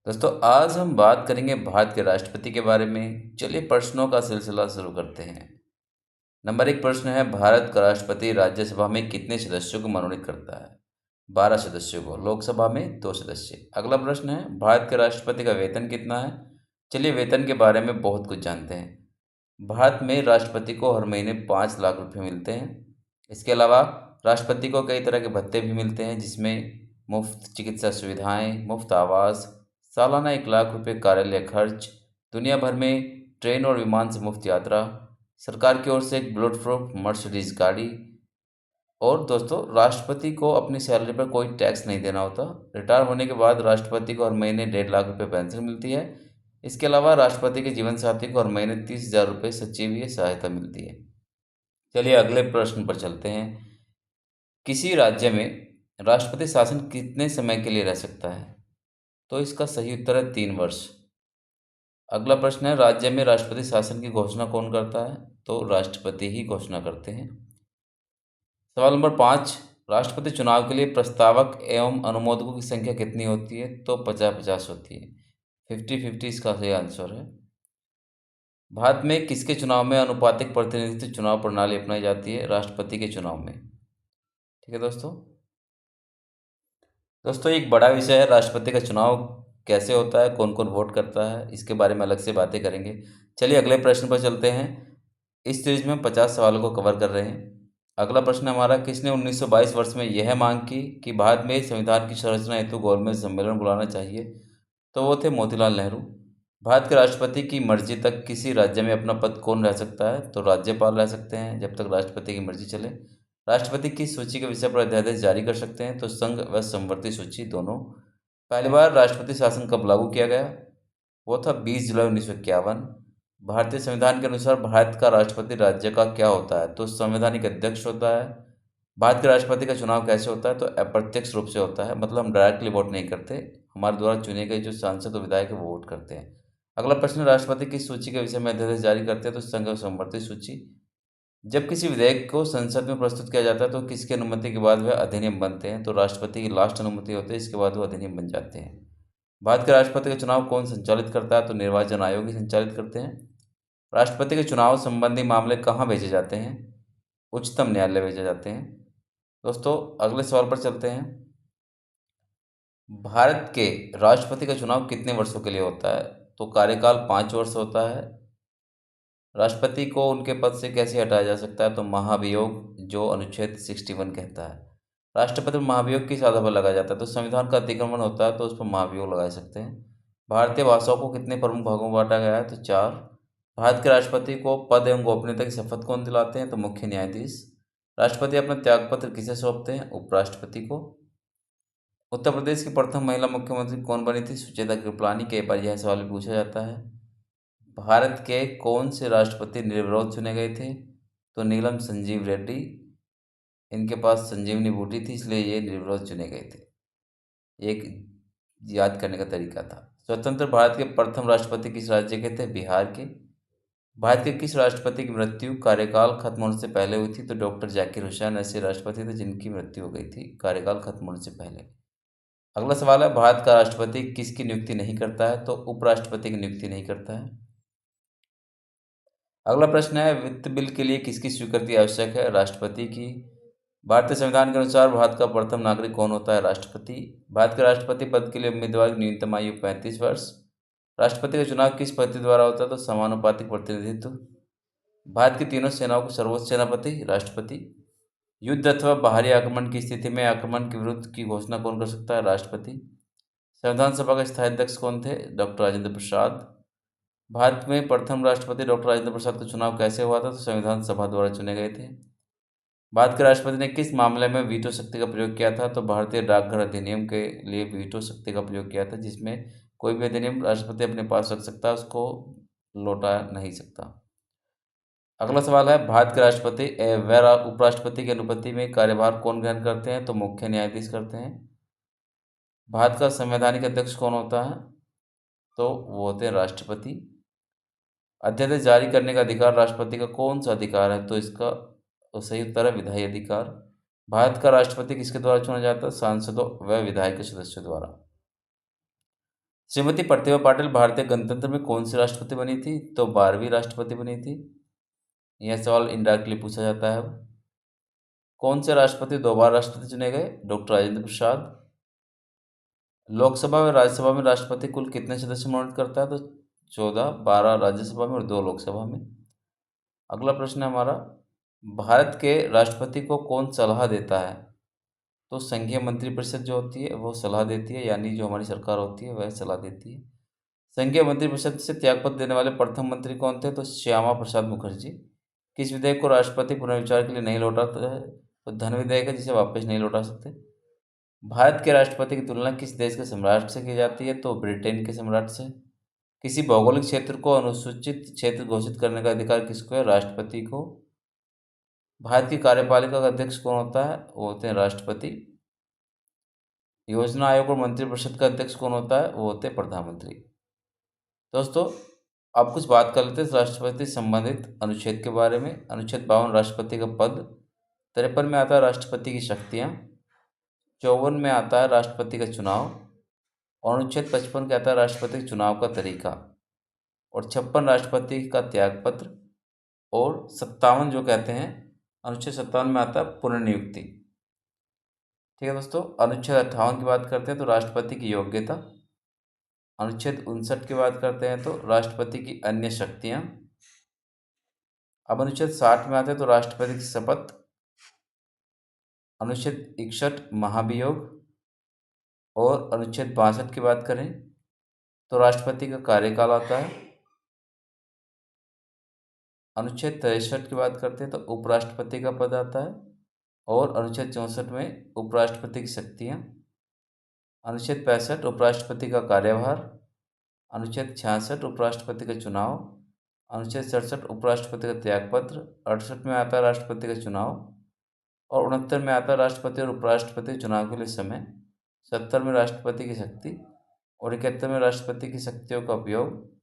दोस्तों आज हम बात करेंगे भारत के राष्ट्रपति के बारे में। चलिए प्रश्नों का सिलसिला शुरू करते हैं। नंबर एक प्रश्न है, भारत का राष्ट्रपति राज्यसभा में कितने सदस्यों को मनोनीत करता है? 12 सदस्यों को। लोकसभा में 2 सदस्य। अगला प्रश्न है, भारत के राष्ट्रपति का वेतन कितना है? चलिए वेतन के बारे में बहुत कुछ जानते हैं। भारत में राष्ट्रपति को हर महीने 5 लाख रुपये मिलते हैं। इसके अलावा राष्ट्रपति को कई तरह के भत्ते भी मिलते हैं, जिसमें मुफ्त चिकित्सा सुविधाएं, मुफ्त आवास, सालाना 1 लाख रुपये कार्यालय खर्च, दुनिया भर में ट्रेन और विमान से मुफ्त यात्रा, सरकार की ओर से एक बुलेट प्रूफ मर्सिडीज गाड़ी। और दोस्तों राष्ट्रपति को अपनी सैलरी पर कोई टैक्स नहीं देना होता। रिटायर होने के बाद राष्ट्रपति को हर महीने 1.5 लाख रुपये पेंशन मिलती है। इसके अलावा राष्ट्रपति के जीवन साथी को हर महीने 30,000 रुपये सचिवीय सहायता मिलती है। चलिए अगले प्रश्न पर चलते हैं। किसी राज्य में राष्ट्रपति शासन कितने समय के लिए रह सकता है? तो इसका सही उत्तर है 3 वर्ष। अगला प्रश्न है, राज्य में राष्ट्रपति शासन की घोषणा कौन करता है? तो राष्ट्रपति ही घोषणा करते हैं। सवाल नंबर 5, राष्ट्रपति चुनाव के लिए प्रस्तावक एवं अनुमोदकों की संख्या कितनी होती है? तो 50-50 होती है। 50-50 इसका सही आंसर है। भारत में किसके चुनाव में अनुपातिक प्रतिनिधित्व चुनाव प्रणाली अपनाई जाती है? राष्ट्रपति के चुनाव में। ठीक है दोस्तों। दोस्तों एक बड़ा विषय है, राष्ट्रपति का चुनाव कैसे होता है, कौन कौन वोट करता है, इसके बारे में अलग से बातें करेंगे। चलिए अगले प्रश्न पर चलते हैं। इस सीरीज में हम 50 सवालों को कवर कर रहे हैं। अगला प्रश्न हमारा, किसने 1922 वर्ष में यह मांग की कि भारत में संविधान की संरचना हेतु गोलमेज सम्मेलन बुलाना चाहिए? तो वो थे मोतीलाल नेहरू। भारत के राष्ट्रपति की मर्जी तक किसी राज्य में अपना पद कौन रह सकता है? तो राज्यपाल रह सकते हैं, जब तक राष्ट्रपति की मर्जी चले। राष्ट्रपति किस सूची के विषय पर अध्यादेश जारी कर सकते हैं? तो संघ व संवर्ती सूची दोनों। पहली बार राष्ट्रपति शासन कब लागू किया गया? वो था 20 जुलाई 1951। भारतीय संविधान के अनुसार भारत का राष्ट्रपति राज्य का क्या होता है? तो संवैधानिक अध्यक्ष होता है। भारत के राष्ट्रपति का चुनाव कैसे होता है? तो अप्रत्यक्ष रूप से होता है, मतलब हम डायरेक्टली वोट नहीं करते, हमारे द्वारा चुने गए जो सांसद और विधायक है वो वोट करते हैं। अगला प्रश्न, राष्ट्रपति किस सूची के विषय में अध्यादेश जारी करते हैं? तो संघ और संवर्ती सूची। जब किसी विधेयक को संसद में प्रस्तुत किया जाता है तो किसकी अनुमति के बाद वह अधिनियम बनते हैं? तो राष्ट्रपति की लास्ट अनुमति होती है, इसके बाद वो अधिनियम बन जाते हैं। भारत के राष्ट्रपति का चुनाव कौन संचालित करता है? तो निर्वाचन आयोग ही संचालित करते हैं। राष्ट्रपति के चुनाव संबंधी मामले कहाँ भेजे जाते हैं? उच्चतम न्यायालय भेजे जाते हैं। दोस्तों अगले सवाल पर चलते हैं। भारत के राष्ट्रपति का चुनाव कितने वर्षों के लिए होता है? तो कार्यकाल 5 वर्ष होता है। राष्ट्रपति को उनके पद से कैसे हटाया जा सकता है? तो महाभियोग, जो अनुच्छेद 61 कहता है। राष्ट्रपति पर महाभियोग किस आधार पर लगाया जाता है? तो संविधान का अतिक्रमण होता है तो उस पर महाभियोग लगा सकते हैं। भारतीय भाषाओं को कितने प्रमुख भागों में बांटा गया है? तो 4। भारत के राष्ट्रपति को पद एवं गोपनीयता की शपथ कौन दिलाते हैं? तो मुख्य न्यायाधीश। राष्ट्रपति अपना त्यागपत्र किसे सौंपते हैं? उपराष्ट्रपति को। उत्तर प्रदेश की प्रथम महिला मुख्यमंत्री कौन बनी थी? सुचेता कृपलानी। कई बार यह सवाल भी पूछा जाता है। भारत के कौन से राष्ट्रपति निर्विरोध चुने गए थे? तो नीलम संजीव रेड्डी। इनके पास संजीवनी बूटी थी, इसलिए ये निर्विरोध चुने गए थे। एक याद करने का तरीका था। स्वतंत्र भारत के प्रथम राष्ट्रपति किस राज्य के थे? बिहार के। भारत के किस राष्ट्रपति की मृत्यु कार्यकाल खत्म होने से पहले हुई थी? तो डॉक्टर जाकिर हुसैन ऐसे राष्ट्रपति थे जिनकी मृत्यु हो गई थी कार्यकाल खत्म होने से पहले। अगला सवाल है, भारत का राष्ट्रपति किसकी नियुक्ति नहीं करता है? तो उपराष्ट्रपति की नियुक्ति नहीं करता है। अगला प्रश्न है, वित्त बिल के लिए किसकी स्वीकृति आवश्यक है? राष्ट्रपति की। भारतीय संविधान के अनुसार भारत का प्रथम नागरिक कौन होता है? राष्ट्रपति। भारत के राष्ट्रपति पद के लिए उम्मीदवार की न्यूनतम आयु 35 वर्ष। राष्ट्रपति का चुनाव किस पद्धति द्वारा होता है? तो समानुपातिक प्रतिनिधित्व। भारत की तीनों सेनाओं को सर्वोच्च सेनापति राष्ट्रपति। युद्ध अथवा बाहरी आक्रमण की स्थिति में आक्रमण के विरुद्ध की घोषणा कौन कर सकता है? राष्ट्रपति। संविधान सभा के स्थायी अध्यक्ष कौन थे? डॉक्टर राजेंद्र प्रसाद। भारत में प्रथम राष्ट्रपति डॉक्टर राजेंद्र प्रसाद का चुनाव कैसे हुआ था? तो संविधान सभा द्वारा चुने गए थे। भारत के राष्ट्रपति ने किस मामले में वीटो शक्ति का प्रयोग किया था? तो भारतीय डाकघर अधिनियम के लिए वीटो शक्ति का प्रयोग किया था, जिसमें कोई भी अधिनियम राष्ट्रपति अपने पास रख सकता है, उसको लौटा नहीं सकता। अगला सवाल है, भारत के राष्ट्रपति व उपराष्ट्रपति की अनुपस्थिति में कार्यभार कौन ग्रहण करते हैं? तो मुख्य न्यायाधीश करते हैं। भारत का संवैधानिक अध्यक्ष कौन होता है? तो वो होते हैं राष्ट्रपति। अध्यादेश जारी करने का अधिकार राष्ट्रपति का कौन सा अधिकार है? तो इसका तो सही उत्तर है विधायी अधिकार। भारत का राष्ट्रपति किसके द्वारा चुना जाता है? सांसदों व विधायक सदस्यों द्वारा। श्रीमती प्रतिभा पाटिल भारतीय गणतंत्र में कौन सी राष्ट्रपति बनी थी? तो 12वीं राष्ट्रपति बनी थी। यह सवाल इनडायरेक्टली पूछा जाता है अब। कौन से राष्ट्रपति 2 बार राष्ट्रपति चुने गए? डॉक्टर राजेंद्र प्रसाद। लोकसभा व राज्यसभा में राष्ट्रपति कुल कितने सदस्य मनोनीत करता है? तो 14, 12 राज्यसभा में और 2 लोकसभा में। अगला प्रश्न है हमारा, भारत के राष्ट्रपति को कौन सलाह देता है? तो संघीय मंत्रिपरिषद जो होती है वो सलाह देती है, यानी जो हमारी सरकार होती है वह सलाह देती है। संघीय मंत्रिपरिषद से त्यागपत्र देने वाले प्रथम मंत्री कौन थे? तो श्यामा प्रसाद मुखर्जी। किस विधेयक को राष्ट्रपति पुनर्विचार के लिए नहीं लौटाता है? तो धन विधेयक है, जिसे वापस नहीं लौटा सकते। भारत के राष्ट्रपति की तुलना किस देश के सम्राट से की जाती है? तो ब्रिटेन के सम्राट से। किसी भौगोलिक क्षेत्र को अनुसूचित क्षेत्र घोषित करने का अधिकार किसको है? राष्ट्रपति को। भारत की कार्यपालिका का अध्यक्ष कौन होता है? वो होते हैं राष्ट्रपति। योजना आयोग और मंत्रिपरिषद का अध्यक्ष कौन होता है? वो होते हैं प्रधानमंत्री। दोस्तों, अब कुछ बात कर लेते हैं राष्ट्रपति से संबंधित अनुच्छेद के बारे में। अनुच्छेद 52 राष्ट्रपति का पद। 53 में आता है राष्ट्रपति की शक्तियाँ। 54 में आता है राष्ट्रपति का चुनाव। और अनुच्छेद 55 कहता है राष्ट्रपति के चुनाव का तरीका। और 56 राष्ट्रपति का त्यागपत्र। और 57 जो कहते हैं, अनुच्छेद 57 में आता है पुनर्नियुक्ति। ठीक है दोस्तों, अनुच्छेद 58 की बात करते हैं तो राष्ट्रपति की योग्यता। अनुच्छेद 59 की बात करते हैं तो राष्ट्रपति की अन्य शक्तियाँ। अब अनुच्छेद 60 में आते हैं तो राष्ट्रपति की शपथ। अनुच्छेद 61 महाभियोग। और अनुच्छेद 62 की बात करें तो राष्ट्रपति का कार्यकाल आता है। अनुच्छेद 63 की बात करते हैं तो उपराष्ट्रपति का पद आता है। और अनुच्छेद 64 में उपराष्ट्रपति की शक्तियाँ। अनुच्छेद 65 उपराष्ट्रपति का कार्यभार। अनुच्छेद 66 उपराष्ट्रपति का चुनाव। अनुच्छेद 67 उपराष्ट्रपति का त्यागपत्र। 68 में आता है राष्ट्रपति का चुनाव। और 69 में आता है राष्ट्रपति और उपराष्ट्रपति के चुनाव के लिए समय। 70 में राष्ट्रपति की शक्ति। और 71 में राष्ट्रपति की शक्तियों का उपयोग।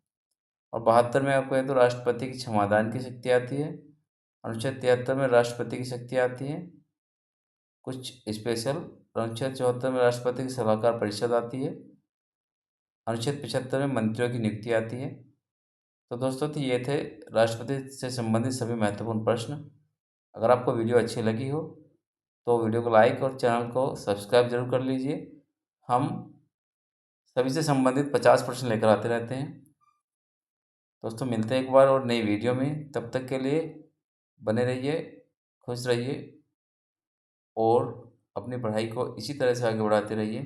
और 72 में आपको कहें तो राष्ट्रपति की क्षमादान की शक्ति आती है। अनुच्छेद 73 में राष्ट्रपति की शक्ति आती है कुछ स्पेशल। अनुच्छेद 74 में राष्ट्रपति की सलाहकार परिषद आती है। अनुच्छेद 75 में मंत्रियों की नियुक्ति आती है। तो दोस्तों, तो ये थे राष्ट्रपति से संबंधित सभी महत्वपूर्ण प्रश्न। अगर आपको वीडियो अच्छी लगी हो तो वीडियो को लाइक और चैनल को सब्सक्राइब जरूर कर लीजिए। हम सभी से संबंधित 50 प्रश्न लेकर आते रहते हैं। दोस्तों, मिलते हैं एक बार और नई वीडियो में। तब तक के लिए बने रहिए, खुश रहिए और अपनी पढ़ाई को इसी तरह से आगे बढ़ाते रहिए।